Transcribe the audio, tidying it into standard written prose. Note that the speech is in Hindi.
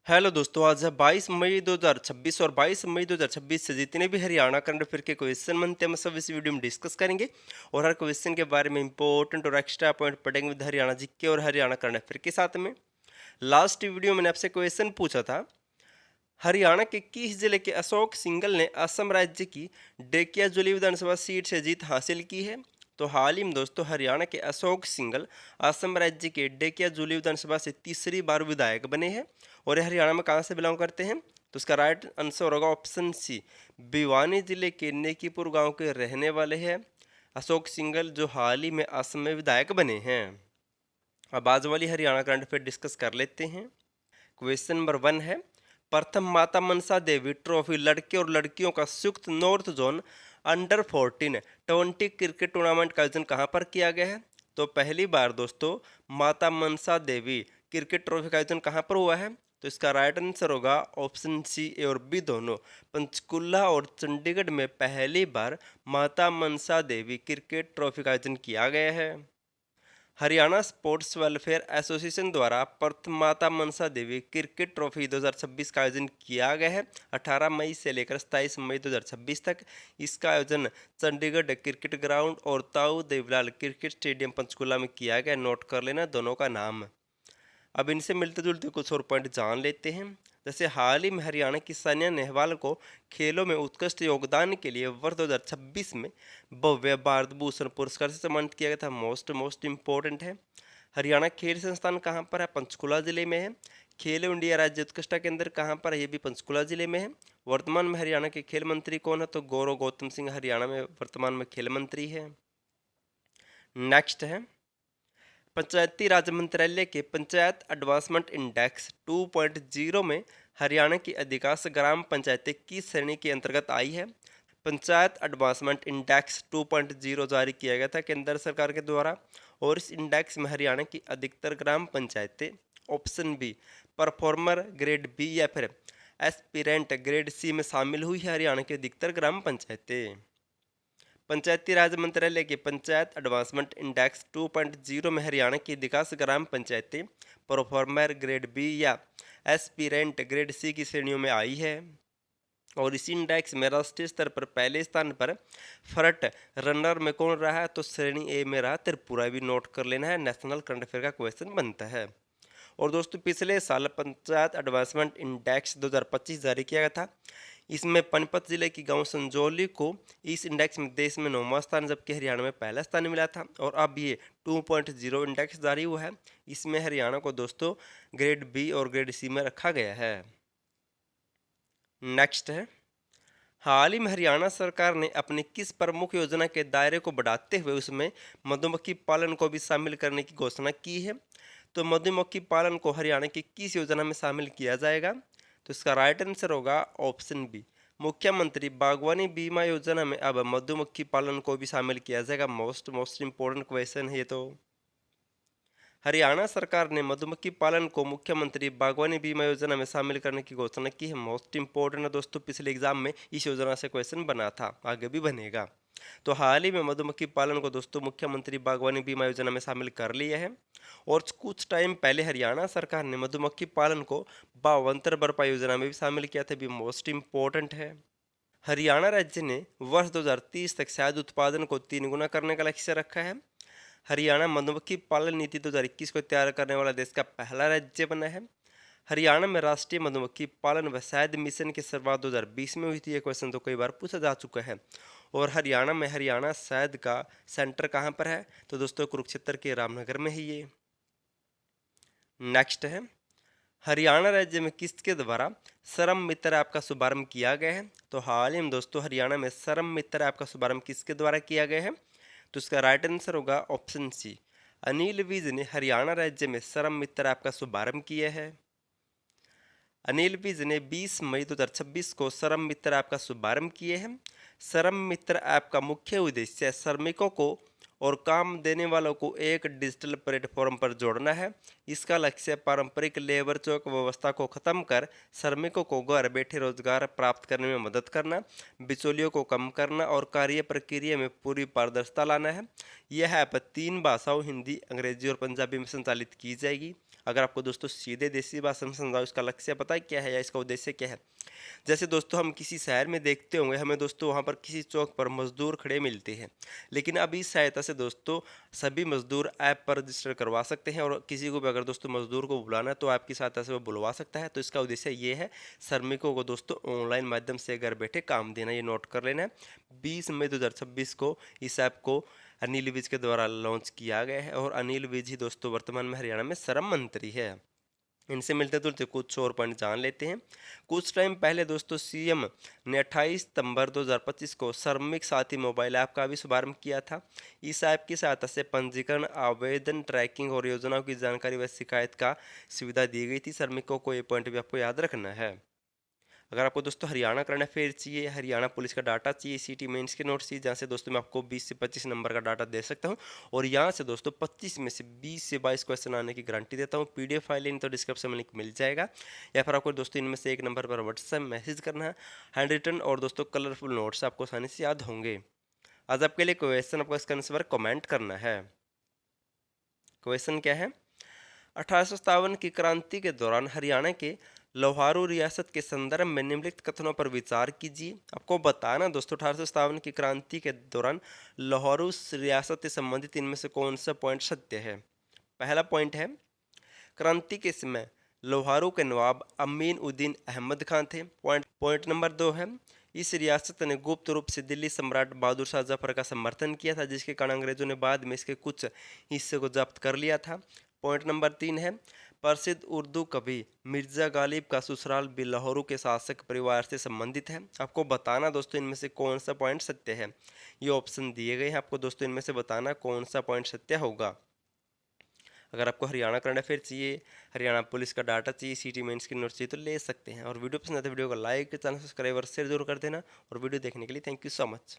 हेलो दोस्तों, आज है 22 मई 2026 और 22 मई 2026 से जितने भी हरियाणा करंट अफेयर के क्वेश्चन बनते हैं हम सब इस वीडियो में डिस्कस करेंगे। और हर क्वेश्चन के बारे में इंपॉर्टेंट और एक्स्ट्रा पॉइंट पढ़ेंगे विद हरियाणा जीके और हरियाणा करंट अफेयर के साथ में। लास्ट वीडियो मैंने आपसे क्वेश्चन पूछा था, हरियाणा के किस जिले के अशोक सिंघल ने असम राज्य की डेकियाजुली विधानसभा सीट से जीत हासिल की है। तो हाल ही में दोस्तों हरियाणा के अशोक सिंघल असम राज्य के डेकियाजुली विधानसभा से तीसरी बार विधायक बने हैं। और ये हरियाणा में कहाँ से बिलोंग करते हैं? तो इसका राइट आंसर होगा ऑप्शन सी, भिवानी जिले के नेकीपुर गांव के रहने वाले हैं अशोक सिंघल, जो हाल ही में असम में विधायक बने हैं। अब आज वाली हरियाणा करंट अफेयर डिस्कस कर लेते हैं। क्वेश्चन नंबर 1 है, प्रथम माता मनसा देवी ट्रॉफी लड़के और लड़कियों का संयुक्त north zone under 14 20 cricket tournament का आयोजन कहां पर किया गया है? तो पहली बार दोस्तों माता मनसा देवी क्रिकेट ट्रॉफी का आयोजन कहां पर हुआ है? तो इसका राइट आंसर होगा ऑप्शन सी, ए और बी दोनों। पंचकुला और चंडीगढ़ में पहली बार माता मनसा देवी क्रिकेट ट्रॉफी का आयोजन किया गया है। हरियाणा स्पोर्ट्स वेलफेयर एसोसिएशन द्वारा प्रथम माता मनसा देवी क्रिकेट ट्रॉफी 2026 का आयोजन किया गया है 18 मई से लेकर 27 मई 2026 तक। इसका आयोजन चंडीगढ़ क्रिकेट ग्राउंड और ताऊ देवीलाल क्रिकेट स्टेडियम पंचकुला में किया गया। नोट कर लेना दोनों का नाम। अब इनसे मिलते जुलते कुछ और पॉइंट जान लेते हैं। जैसे हाल ही में हरियाणा की सानिया नेहवाल को खेलों में उत्कृष्ट योगदान के लिए वर्ष 2026 में भव्य भारत भूषण पुरस्कार से सम्मानित किया गया था। मोस्ट इम्पोर्टेंट है। हरियाणा खेल संस्थान कहाँ पर है? पंचकुला जिले में है। खेलो इंडिया राज्य उत्कृष्टता केंद्र कहाँ पर है? ये भी पंचकुला जिले में है। वर्तमान में हरियाणा के खेल मंत्री कौन है? तो गौरव गौतम सिंह हरियाणा में वर्तमान में खेल मंत्री है। नेक्स्ट है, पंचायती राज मंत्रालय के पंचायत एडवांसमेंट इंडेक्स 2.0 में हरियाणा की अधिकांश ग्राम पंचायतें किस श्रेणी के अंतर्गत आई है? पंचायत एडवांसमेंट इंडेक्स 2.0 जारी किया गया था केंद्र सरकार के द्वारा। और इस इंडेक्स में हरियाणा की अधिकतर ग्राम पंचायतें option B performer grade B या फिर एस्पिरेंट ग्रेड सी में शामिल हुई है। हरियाणा की अधिकतर ग्राम पंचायतें पंचायती राज मंत्रालय के पंचायत एडवांसमेंट इंडेक्स 2.0 में हरियाणा की अधिकांश ग्राम पंचायतें परफॉर्मर ग्रेड बी या एस्पिरेंट ग्रेड सी की श्रेणियों में आई है। और इसी इंडेक्स में राष्ट्रीय स्तर पर पहले स्थान पर फ्रंट रनर में कौन रहा है? तो श्रेणी ए में रहा त्रिपुरा। भी नोट कर लेना है, नेशनल करंट अफेयर का क्वेश्चन बनता है। और दोस्तों पिछले साल पंचायत एडवांसमेंट इंडेक्स 2025 जारी किया गया था। इसमें पनपत जिले की गांव संजौली को इस इंडेक्स में देश में 9वां स्थान जबकि हरियाणा में पहला स्थान मिला था। और अब ये 2.0 इंडेक्स जारी हुआ है। इसमें हरियाणा को दोस्तों ग्रेड बी और ग्रेड सी में रखा गया है। नेक्स्ट है, हाल ही में हरियाणा सरकार ने अपनी किस प्रमुख योजना के दायरे को बढ़ाते हुए उसमें मधुमक्खी पालन को भी शामिल करने की घोषणा की है? तो मधुमक्खी पालन को हरियाणा की किस योजना में शामिल किया जाएगा? तो इसका राइट आंसर होगा ऑप्शन बी, मुख्यमंत्री बागवानी बीमा योजना में अब मधुमक्खी पालन को भी शामिल किया जाएगा। मोस्ट इंपोर्टेंट क्वेश्चन है ये। तो हरियाणा सरकार ने मधुमक्खी पालन को मुख्यमंत्री बागवानी बीमा योजना में शामिल करने की घोषणा की है। मोस्ट इंपोर्टेंट है दोस्तों, पिछले एग्जाम में इस योजना से क्वेश्चन बना था, आगे भी बनेगा। तो हाल ही में मधुमक्खी पालन को दोस्तों मुख्यमंत्री बागवानी बीमा योजना में शामिल कर लिया है। और कुछ टाइम पहले हरियाणा सरकार ने मधुमक्खी पालन को बावंतर भरपाई योजना में भी शामिल किया था। भी मोस्ट इंपोर्टेंट है। हरियाणा राज्य ने वर्ष 2030 तक शहद उत्पादन को 3 गुना करने का लक्ष्य रखा है। हरियाणा मधुमक्खी पालन नीति 2021 को तैयार करने वाला देश का पहला राज्य बना है। हरियाणा में राष्ट्रीय मधुमक्खी पालन व शहद मिशन की शुरुआत 2020 में हुई थी। ये क्वेश्चन तो कई बार पूछा जा चुका है। और हरियाणा में हरियाणा शहद का सेंटर कहाँ पर है? तो दोस्तों कुरुक्षेत्र के रामनगर में ही ये। नेक्स्ट है, हरियाणा राज्य में किसके द्वारा श्रम मित्र ऐप का शुभारंभ किया गया है? तो हाल ही में दोस्तों हरियाणा में श्रम मित्र ऐप का शुभारंभ किसके द्वारा किया गया है? तो इसका राइट आंसर होगा ऑप्शन सी, अनिल विज ने हरियाणा राज्य में श्रम मित्र ऐप का शुभारंभ किया है। अनिल विज ने 20 मई 2026 को श्रम मित्र ऐप का शुभारंभ किए हैं। श्रम मित्र ऐप का मुख्य उद्देश्य श्रमिकों को और काम देने वालों को एक डिजिटल प्लेटफॉर्म पर जोड़ना है। इसका लक्ष्य पारंपरिक लेबर चौक व्यवस्था को खत्म कर श्रमिकों को घर बैठे रोजगार प्राप्त करने में मदद करना, बिचौलियों को कम करना और कार्य प्रक्रिया में पूरी पारदर्शिता लाना है। यह ऐप 3 भाषाओं हिंदी, अंग्रेजी और पंजाबी में संचालित की जाएगी। अगर आपको दोस्तों सीधे देसी भाषा में समझाऊँ, इसका लक्ष्य पता है क्या है या इसका उद्देश्य क्या है? जैसे दोस्तों हम किसी शहर में देखते होंगे, हमें दोस्तों वहाँ पर किसी चौक पर मजदूर खड़े मिलते हैं, लेकिन अब इस सहायता से दोस्तों सभी मजदूर ऐप पर रजिस्टर करवा सकते हैं, और किसी को भी अगर दोस्तों मजदूर को बुलाना है तो ऐप की सहायता से वो बुलवा सकता है। तो इसका उद्देश्य ये है, श्रमिकों को दोस्तों ऑनलाइन माध्यम से घर बैठे काम देना। ये नोट कर लेना है। 20 मई 2026 को इस ऐप को अनिल विज के द्वारा लॉन्च किया गया है, और अनिल विज ही दोस्तों वर्तमान में हरियाणा में श्रम मंत्री है। इनसे मिलते जुलते कुछ और पॉइंट जान लेते हैं। कुछ टाइम पहले दोस्तों सीएम ने 28 सितंबर 2025 को श्रमिक साथी मोबाइल ऐप का भी शुभारंभ किया था। इस ऐप की सहायता से पंजीकरण, आवेदन, ट्रैकिंग और योजनाओं की जानकारी व शिकायत का सुविधा दी गई थी। श्रमिकों को ये पॉइंट भी आपको याद रखना है। अगर आपको दोस्तों हरियाणा करंट अफेयर चाहिए, हरियाणा पुलिस का डाटा चाहिए, सिटी मेंस के नोट्स चाहिए, जहाँ से दोस्तों मैं आपको 20 से 25 नंबर का डाटा दे सकता हूँ, और यहाँ से दोस्तों 25 में से 20 से 22 क्वेश्चन आने की गारंटी देता हूँ। पीडीएफ फाइल इन तो डिस्क्रिप्शन में लिंक मिल जाएगा, या फिर आपको दोस्तों इनमें से एक नंबर पर व्हाट्सएप मैसेज करना है। हैंड रिटन और दोस्तों कलरफुल नोट्स आपको आसानी से याद होंगे। आज आपके लिए क्वेश्चन, आपको इसका आंसर कमेंट करना है। क्वेश्चन क्या है? 1857 की क्रांति के दौरान हरियाणा के लोहारू रियासत के संदर्भ में निम्नलिखित कथनों पर विचार कीजिए। आपको बताना दोस्तों 1857 की क्रांति के दौरान लोहारू रियासत से संबंधित इनमें से कौन सा पॉइंट सत्य है। पहला पॉइंट है, क्रांति के समय लोहारू के नवाब अमीन उद्दीन अहमद खान थे। पॉइंट नंबर 2 है, इस रियासत ने गुप्त रूप से दिल्ली सम्राट बहादुर शाह जफर का समर्थन किया था, जिसके कारण अंग्रेजों ने बाद में इसके कुछ हिस्से को जब्त कर लिया था। पॉइंट नंबर 3 है, प्रसिद्ध उर्दू कवि मिर्जा गालिब का ससुराल भी लाहौरू के शासक परिवार से संबंधित है। आपको बताना दोस्तों इनमें से कौन सा पॉइंट सत्य है। ये ऑप्शन दिए गए हैं, आपको दोस्तों इनमें से बताना कौन सा पॉइंट सत्य होगा। अगर आपको हरियाणा करंट अफेयर चाहिए, हरियाणा पुलिस का डाटा चाहिए, सिटी मेंस की नोट चाहिए तो ले सकते हैं। और वीडियो पसंद आते वीडियो को लाइक, चैनल सब्सक्राइब और शेयर जरूर कर देना। और वीडियो देखने के लिए थैंक यू सो मच।